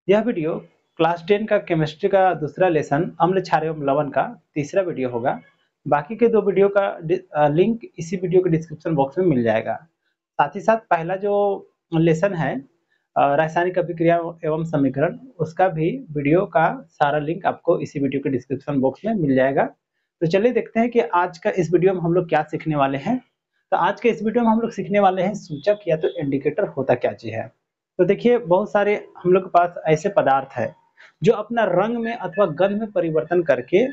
यह video class 10 का chemistry का दूसरा लेसन अम्ल क्षार एवं लवण का तीसरा वीडियो होगा। बाकी के 2 वीडियो का लिंक इसी वीडियो के डिस्क्रिप्शन बॉक्स में मिल जाएगा। साथ ही साथ पहला जो लेसन है रासायनिक अभिक्रिया एवं समीकरण, उसका भी वीडियो का सारा लिंक आपको इसी वीडियो के डिस्क्रिप्शन बॉक्स में मिल जाएगा। तो चलिए देखते हैं कि आज का इस वीडियो में हम लोग क्या सीखने वाले हैं। तो आज के इस वीडियो में हम लोग सीखने वाले हैं सूचक या तो इंडिकेटर होता क्या चीज है। तो देखिए बहुत सारे हम लोग के पास ऐसे पदार्थ है जो अपना रंग में अथवा गंध में परिवर्तन करके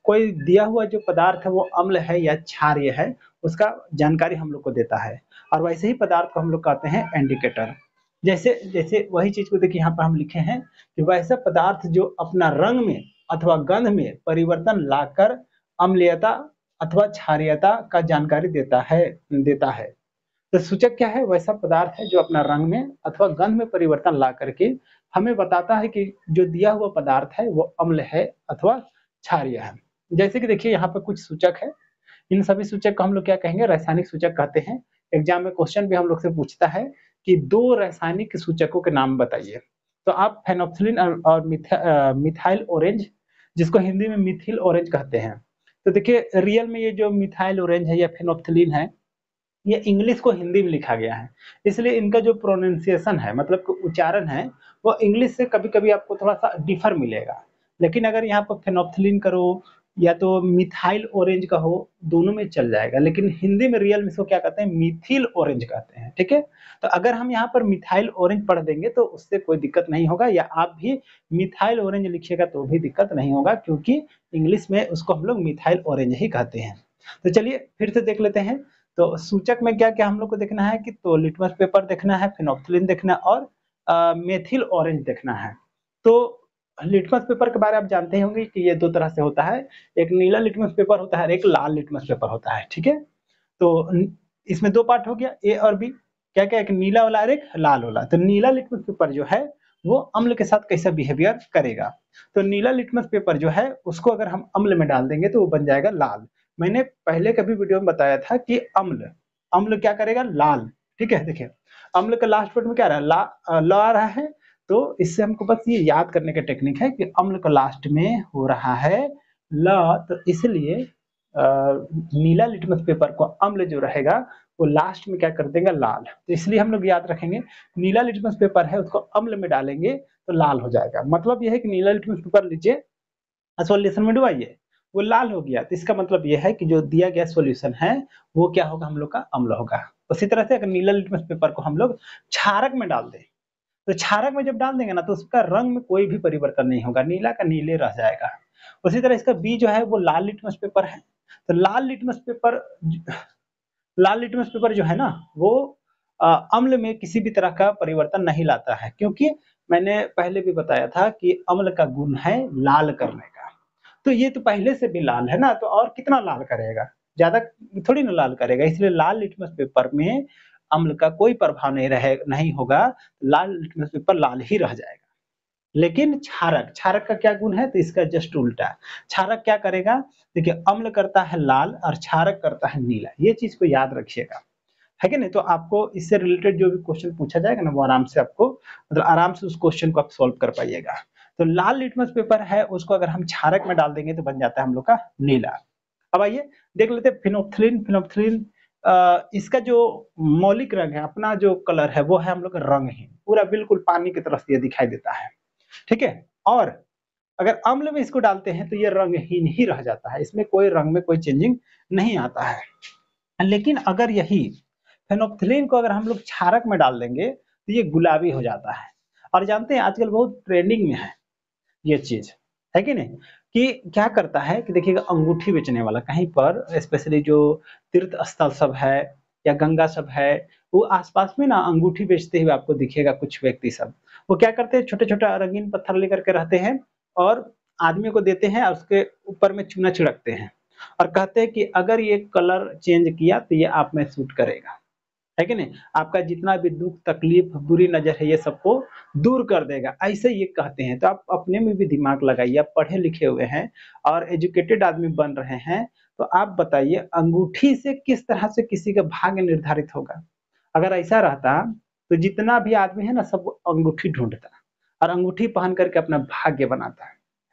कोई दिया हुआ जो पदार्थ है वो अम्ल है या क्षारीय है उसका जानकारी हम लोग को देता है। और वैसे ही पदार्थ को हम लोग कहते हैं इंडिकेटर। जैसे जैसे वही चीज को देखिए यहाँ पर हम लिखे हैं कि वैसा पदार्थ जो अपना रंग में अथवा गंध में परिवर्तन लाकर अम्लीयता अथवा क्षारीयता का जानकारी देता है। तो सूचक क्या है? वैसा पदार्थ है जो अपना रंग में अथवा गंध में परिवर्तन ला करके हमें बताता है कि जो दिया हुआ पदार्थ है वो अम्ल है अथवा क्षारीय है। जैसे कि देखिए यहाँ पर कुछ सूचक है। इन सभी सूचक को हम लोग क्या कहेंगे? रासायनिक सूचक कहते हैं। एग्जाम में क्वेश्चन भी हम लोग से पूछता है कि 2 रासायनिक सूचकों के नाम बताइए। तो आप फेनोक्सिलिन और मिथाइल ऑरेंज, जिसको हिंदी में मिथिल ऑरेंज कहते हैं। तो देखिए रियल में ये जो मिथाइल ऑरेंज है या फेनोक्सिलिन है, ये इंग्लिश को हिंदी में लिखा गया है, इसलिए इनका जो प्रोनाउंसिएशन है मतलब कि उच्चारण है वो इंग्लिश से कभी-कभी आपको थोड़ा-सा डिफर मिलेगा। लेकिन अगर यहाँ पर फेनोक्सिलिन करो या तो मिथाइल ऑरेंज कहो, दोनों में चल जाएगा, लेकिन हिंदी में रियल में इसको क्या कहते हैं? मिथिल ऑरेंज कहते हैं, ठीक है? तो अगर हम यहाँ पर मिथाइल ऑरेंज पढ़ देंगे तो उससे कोई दिक्कत नहीं होगा, या आप भी मिथाइल ऑरेंज लिखिएगा तो भी दिक्कत नहीं होगा, क्योंकि इंग्लिश में उसको हम लोग मिथाइल ऑरेंज ही कहते हैं। तो चलिए फिर से देख लेते हैं। तो सूचक में क्या-क्या हम लोग को देखना है कि तो लिटमस पेपर देखना है, फेनोक्सिलिन देखना है और मेथिल ऑरेंज देखना है। तो लिटमस पेपर के बारे में आप जानते होंगे कि ये 2 तरह से होता है। एक नीला लिटमस पेपर होता है और एक लाल लिटमस पेपर होता है, ठीक है? तो इसमें 2 पार्ट हो गया, ए और बी। क्या-क्या? एक नीला वाला और एक लाल वाला। तो नीला लिटमस पेपर जो है वो अम्ल के साथ कैसा बिहेवियर करेगा। तो नीला लिटमस पेपर जो है उसको अगर हम अम्ल में डाल देंगे तो वो बन जाएगा लाल। मैंने पहले कभी वीडियो में बताया था कि अम्ल अम्ल क्या करेगा? लाल। ठीक है? देखिए अम्ल का लास्ट वर्ड में क्या रहा है? ल आ रहा है। तो इससे हमको बस ये याद करने का टेक्निक है कि अम्ल का लास्ट में हो रहा है ल। तो इसलिए नीला लिटमस पेपर को अम्ल जो रहेगा वो लास्ट में क्या कर देगा? लाल। तो इसलिए हम लोग याद रखेंगे नीला लिटमस पेपर है उसको अम्ल में डालेंगे तो लाल हो जाएगा। मतलब यह है कि नीला लिटमस पेपर लीजिए, सॉल्यूशन में डुबाइए, वो लाल हो गया, तो इसका मतलब ये है कि जो दिया गया सॉल्यूशन है वो क्या होगा? हम लोग का अम्ल होगा। उसी तरह से अगर नीला लिटमस पेपर को हम लोग क्षारक में डाल दें, तो क्षारक में जब डाल देंगे ना तो उसका रंग में कोई भी परिवर्तन नहीं होगा, नीला का नीले रह जाएगा। उसी तरह इसका बी जो है वो लाल लिटमस पेपर है। तो लाल लिटमस पेपर जो है ना वो अम्ल में किसी भी तरह का परिवर्तन नहीं लाता है, क्योंकि मैंने पहले भी बताया था कि अम्ल का गुण है लाल करने का। तो ये तो पहले से भी लाल है ना, तो और कितना लाल करेगा? ज्यादा थोड़ी ना लाल करेगा, इसलिए लाल लिटमस पेपर में अम्ल का कोई प्रभाव नहीं होगा। लाल लिटमस पेपर लाल ही रह जाएगा। लेकिन क्षारक क्षारक का क्या गुण है? तो इसका जस्ट उल्टा। क्षारक क्या करेगा? देखिए अम्ल करता है लाल और क्षारक करता है नीला, ये चीज को याद रखिएगा, है कि नहीं? तो आपको इससे रिलेटेड जो भी क्वेश्चन पूछा जाएगा ना वो आराम से आपको मतलब आराम से उस क्वेश्चन को आप सॉल्व कर पाइएगा। तो लाल लिटमस पेपर है उसको अगर हम क्षारक में डाल देंगे तो बन जाता है हम लोग का नीला। अब आइए देख लेते हैं फिनोक्सिलिन। फिनोक्सिलिन इसका जो मौलिक रंग है, अपना जो कलर है वो है हम लोग का रंगहीन, पूरा बिल्कुल पानी की तरह से ये दिखाई देता है, ठीक है? और अगर अम्ल में इसको डालते हैं तो ये रंगहीन ही रह जाता है, इसमें कोई रंग में कोई चेंजिंग नहीं आता है। लेकिन अगर यही फेनोप्थिलीन को अगर हम लोग क्षारक में डाल देंगे तो ये गुलाबी हो जाता है। और जानते हैं आजकल बहुत ट्रेंडिंग में है ये चीज, है कि नहीं? कि क्या करता है कि देखिएगा अंगूठी बेचने वाला कहीं पर स्पेशली जो तीर्थ स्थल सब है या गंगा सब है, वो आसपास में ना अंगूठी बेचते हुए आपको दिखेगा कुछ व्यक्ति सब। वो क्या करते हैं? छोटे छोटे रंगीन पत्थर लेकर के रहते हैं और आदमी को देते हैं और उसके ऊपर में चूना छिड़कते हैं और कहते हैं कि अगर ये कलर चेंज किया तो ये आप में सूट करेगा, है कि नहीं? आपका जितना भी दुख तकलीफ बुरी नजर है ये सबको दूर कर देगा, ऐसे ये कहते हैं। तो आप अपने में भी दिमाग लगाइए, आप पढ़े लिखे हुए हैं और एजुकेटेड आदमी बन रहे हैं, तो आप बताइए अंगूठी से किस तरह से किसी का भाग्य निर्धारित होगा? अगर ऐसा रहता तो जितना भी आदमी है ना सब अंगूठी ढूंढता, और अंगूठी पहन करके अपना भाग्य बनाता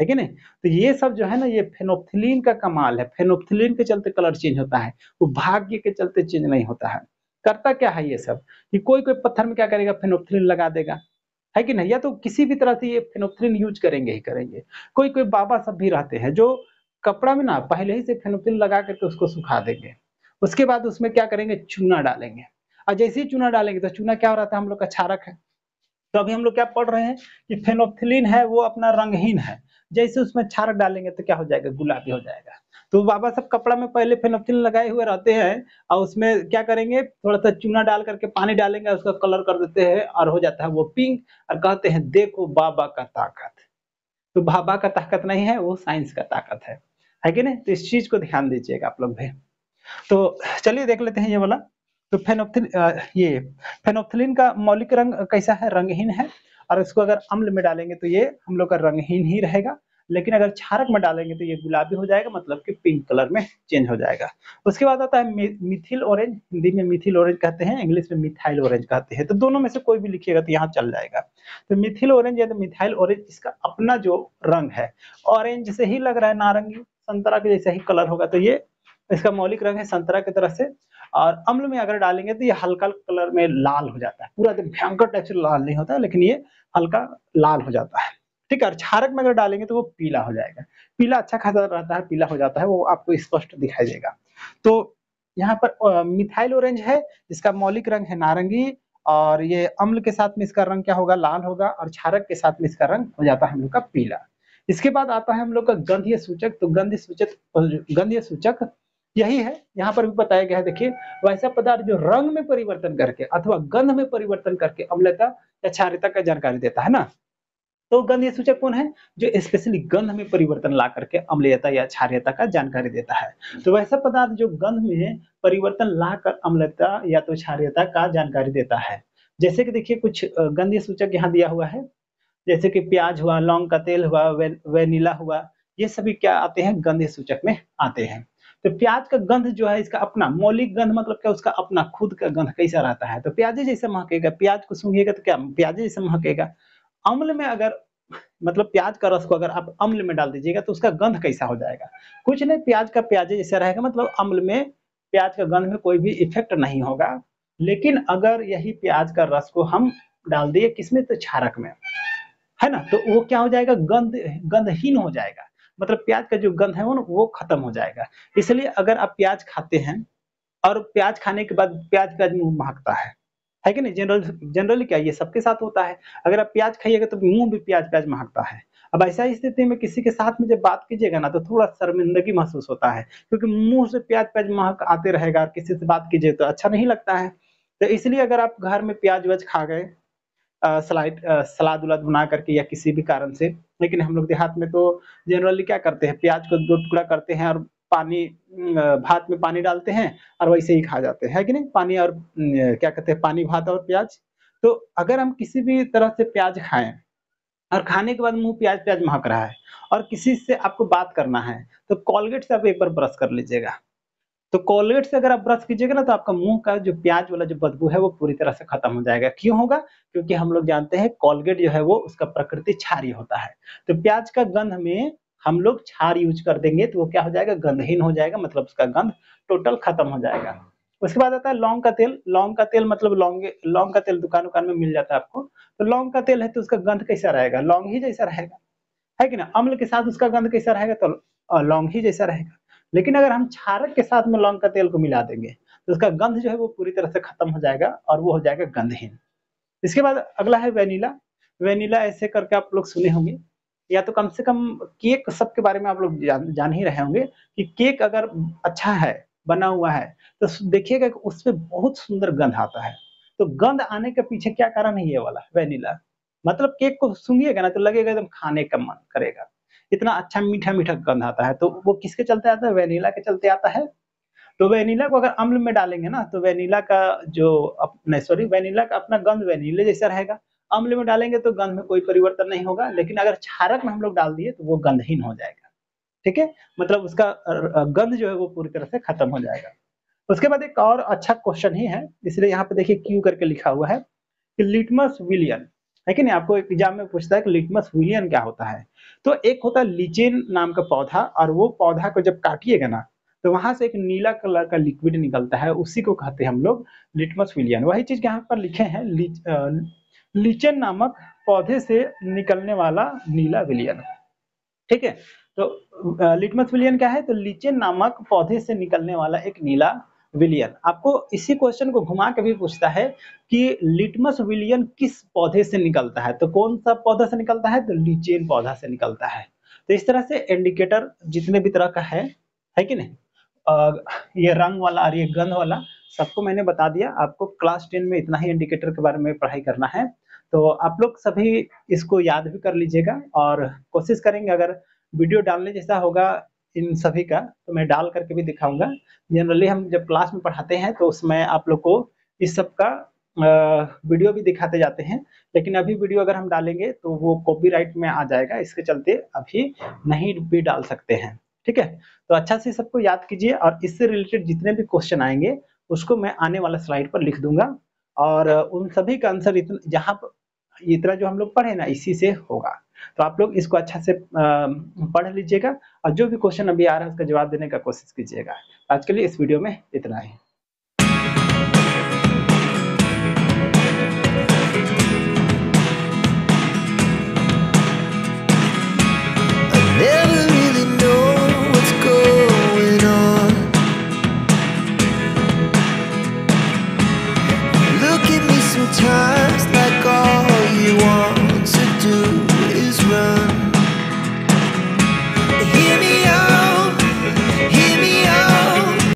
है कि नहीं? तो ये सब जो है ना, ये फेनोल्फिलीन का कमाल है। फेनोल्फिलीन के चलते कलर चेंज होता है, वो भाग्य के चलते चेंज नहीं होता है। करता क्या है ये सब कि कोई-कोई पत्थर में क्या करेगा, फेनोल्फिलीन लगा देगा, है कि नहीं? या तो किसी भी तरह से ये फेनोल्फिलीन यूज़ करेंगे ही करेंगे। कोई-कोई बाबा सब भी रहते हैं जो कपड़ा में ना पहले ही से फेनोल्फिलीन लगा करके उसको सुखा देंगे। उसके बाद उसमें क्या करेंगे, चूना डालेंगे और जैसे ही चूना डालेंगे तो चूना क्या हो रहा था, हम लोग का क्षारक है। तो अभी हम लोग क्या पढ़ रहे हैं कि फेनोल्फिलीन है वो अपना रंगहीन है। जैसे उसमें क्षारक डालेंगे तो क्या हो जाएगा, गुलाबी हो जाएगा। तो बाबा सब कपड़ा में पहले फेनोल्फिलीन लगाए हुए रहते हैं और उसमें क्या करेंगे, थोड़ा-सा चूना डाल करके पानी डालेंगे, उसका कलर कर देते हैं और हो जाता है वो पिंक और कहते हैं देखो बाबा का ताकत। तो बाबा का ताकत नहीं है, वो साइंस का ताकत है कि नहीं? तो इस चीज़ को ध्यान दीजिएगा आप लोग भी। तो चलिए देख लेते हैं ये वाला। तो ये फेनोल्फिलीन का मौलिक रंग कैसा है, रंगहीन है और इसको अगर अम्ल में डालेंगे तो ये हम लोग का रंगहीन ही रहेगा। लेकिन अगर क्षारक में डालेंगे तो ये गुलाबी हो जाएगा, मतलब कि पिंक कलर में चेंज हो जाएगा। उसके बाद आता है मिथिल ऑरेंज, हिंदी में मिथिल ऑरेंज कहते हैं, इंग्लिश में मिथाइल ऑरेंज कहते हैं। तो दोनों में से कोई भी लिखिएगा तो यहाँ चल जाएगा। तो मिथिल ऑरेंज या तो मिथाइल ऑरेंज, इसका अपना जो रंग है ऑरेंज से ही लग रहा है, नारंगी संतरा के जैसा ही कलर होगा। तो ये इसका मौलिक रंग है संतरा की तरह से। और अम्ल में अगर डालेंगे तो ये हल्का कलर में लाल हो जाता है, पूरा एकदम भयंकर टाइप से लाल नहीं होता है, लेकिन ये हल्का लाल हो जाता है। ठीक है, और क्षारक में अगर डालेंगे तो वो पीला हो जाएगा। पीला अच्छा खासा रहता है, पीला हो जाता है, वो आपको स्पष्ट दिखाई देगा। तो यहाँ पर मिथाइल ऑरेंज है, जिसका मौलिक रंग है नारंगी और ये अम्ल के साथ में इसका रंग क्या होगा, लाल होगा और क्षारक के साथ में इसका रंग हो जाता है हम लोग का पीला। इसके बाद आता है हम लोग का गंधीय सूचक। तो गंधीय सूचक यही है, यहाँ पर भी बताया गया है। देखिए, वैसा पदार्थ जो रंग में परिवर्तन करके अथवा गंध में परिवर्तन करके अम्लता या क्षारीयता का जानकारी देता है ना। तो गंधीय सूचक कौन है, जो स्पेशली गंध में परिवर्तन ला करके अम्लीयता या क्षारीयता का जानकारी देता है। तो वैसा पदार्थ जो गंध में परिवर्तन लाकर अम्लता या तो क्षारीयता का जानकारी देता है। जैसे कि देखिए कुछ गंधीय सूचक यहाँ दिया हुआ है, जैसे कि प्याज हुआ, लौंग का तेल हुआ, वेनिला हुआ, ये सभी क्या आते हैं, गंधीय सूचक में आते हैं। तो प्याज का गंध जो है, इसका अपना मौलिक गंध मतलब क्या, उसका अपना खुद का गंध कैसा रहता है, तो प्याजे जैसा महकेगा। प्याज को सूंघिएगा तो क्या प्याजे जैसा महकेगा। अम्ल में अगर मतलब प्याज का रस को अगर आप अम्ल में डाल दीजिएगा तो उसका गंध कैसा हो जाएगा, कुछ नहीं, प्याज का प्याजे जैसा रहेगा। मतलब अम्ल में प्याज का गंध में कोई भी इफेक्ट नहीं होगा। लेकिन अगर यही प्याज का रस को हम डाल दिए किसमें, तो क्षारक में, है ना, तो वो क्या हो जाएगा, गंधहीन हो जाएगा। मतलब प्याज का जो गंध है वो खत्म हो जाएगा। इसलिए अगर आप प्याज खाते हैं और प्याज खाने के बाद प्याज मुंह महकता है कि नहीं, जनरली क्या ये सबके साथ होता है। अगर आप प्याज खाइएगा तो मुंह भी प्याज प्याज महकता है। अब ऐसा स्थिति में किसी के साथ में जब बात कीजिएगा ना, तो थोड़ा शर्मिंदगी महसूस होता है, क्योंकि मुंह से प्याज प्याज महक आते रहेगा और किसी से बात कीजिए तो अच्छा नहीं लगता है। तो इसलिए अगर आप घर में प्याज व्याज खा गए, सलाद उलाद बना करके या किसी भी कारण से, लेकिन हम लोग देहात में तो जनरली क्या करते हैं, प्याज को 2 टुकड़ा करते हैं और भात में पानी डालते हैं और वैसे ही खा जाते हैं, है कि नहीं? पानी और क्या कहते हैं, पानी भात और प्याज। तो अगर हम किसी भी तरह से प्याज खाएँ और खाने के बाद मुँह प्याज-प्याज महक रहा है और किसी से आपको बात करना है, तो कोलगेट से आप एक बार ब्रश कर लीजिएगा। तो कोलगेट से अगर आप ब्रश कीजिएगा ना, तो आपका मुँह का जो प्याज वाला जो बदबू है वो पूरी तरह से खत्म हो जाएगा। क्यों होगा? क्योंकि हम लोग जानते हैं कोलगेट जो है वो उसका प्रकृति क्षारीय होता है। तो प्याज का गंध में हम लोग क्षार यूज़ कर देंगे तो वो क्या हो जाएगा, गंधहीन हो जाएगा, मतलब उसका गंध टोटल खत्म हो जाएगा। उसके बाद आता है लौंग का तेल। लौंग का तेल मतलब लौंग का तेल दुकान-वुकान में मिल जाता है आपको। तो लौंग का तेल है तो उसका गंध कैसा रहेगा? लौंग ही जैसा रहेगा। है कि ना? अम्ल के साथ उसका गंध कैसा रहेगा, तो लौंग ही जैसा रहेगा। लेकिन अगर हम क्षारक के साथ में लौंग का तेल को मिला देंगे, तो उसका गंध जो है वो पूरी तरह से खत्म हो जाएगा और वो हो जाएगा गंधहीन। इसके बाद अगला है वेनिला। वेनिला ऐसे करके आप लोग सुने होंगे, या तो कम से कम केक सबके बारे में आप लोग जान ही रहे होंगे कि केक अगर अच्छा है, बना हुआ है, तो देखिएगा कि उसपे बहुत सुंदर गंध आता है। तो गंध आने के पीछे क्या कारण है, ये वाला वेनिला। मतलब केक को सूंघिएगा ना तो लगेगा एकदम खाने का मन करेगा। इतना अच्छा मीठा-मीठा गंध आता है, तो वो किसके चलते आता है, वेनिला के चलते आता है। तो वेनिला को अगर अम्ल में डालेंगे ना, तो वेनिला का जो नहीं सॉरी, वेनिला का अपना गंध वेनिले जैसा रहेगा। अम्ल में डालेंगे तो गंध में कोई परिवर्तन नहीं होगा, लेकिन अगर क्षारक में हम लोग डाल दिए तो वो गंधहीन हो जाएगा। ठीक है? मतलब उसका गंध जो है वो पूरी तरह से खत्म हो जाएगा। उसके बाद एक और अच्छा क्वेश्चन ही है, इसलिए यहाँ पे देखिए क्यू करके लिखा हुआ है कि लिटमस विलियन। है कि नहीं? आपको एग्जाम में पूछता है कि लिटमस विलियन क्या होता है? तो एक होता है लीचेन नाम का पौधा, और वो पौधा को जब काटिएगा ना, तो वहां से एक नीला कलर का लिक्विड निकलता है, उसी को कहते हैं हम लोग लिटमस विलियन। वही चीज यहाँ पर लिखे हैं, लीचेन नामक पौधे से निकलने वाला नीला विलियन। ठीक है, तो लिटमस विलियन क्या है? तो लीचेन नामक पौधे से निकलने वाला एक नीला विलियन। आपको इसी क्वेश्चन को घुमा के भी पूछता है कि लिटमस विलियन किस पौधे से निकलता है, तो कौन सा पौधा से निकलता है? तो लीचेन पौधा से निकलता है। तो इस तरह से इंडिकेटर जितने भी तरह का है कि नहीं? ये रंग वाला और ये गंध वाला सबको मैंने बता दिया। आपको क्लास 10 में इतना ही इंडिकेटर के बारे में पढ़ाई करना है, तो आप लोग सभी इसको याद भी कर लीजिएगा, और कोशिश करेंगे अगर वीडियो डालने जैसा होगा इन सभी का तो मैं डाल करके भी दिखाऊंगा। जनरली हम जब क्लास में पढ़ाते हैं तो उसमें आप लोग को इस सब का वीडियो भी दिखाते जाते हैं, लेकिन अभी वीडियो अगर हम डालेंगे तो वो कॉपीराइट में आ जाएगा, इसके चलते अभी नहीं भी डाल सकते हैं। ठीक है, तो अच्छा से सबको याद कीजिए, और इससे रिलेटेड जितने भी क्वेश्चन आएंगे उसको मैं आने वाला स्लाइड पर लिख दूंगा, और उन सभी का आंसर जहाँ इतना जो हम लोग पढ़े ना इसी से होगा। तो आप लोग इसको अच्छा से पढ़ लीजिएगा, और जो भी क्वेश्चन अभी आ रहा है उसका जवाब देने का कोशिश कीजिएगा। आज के लिए इस वीडियो में इतना ही।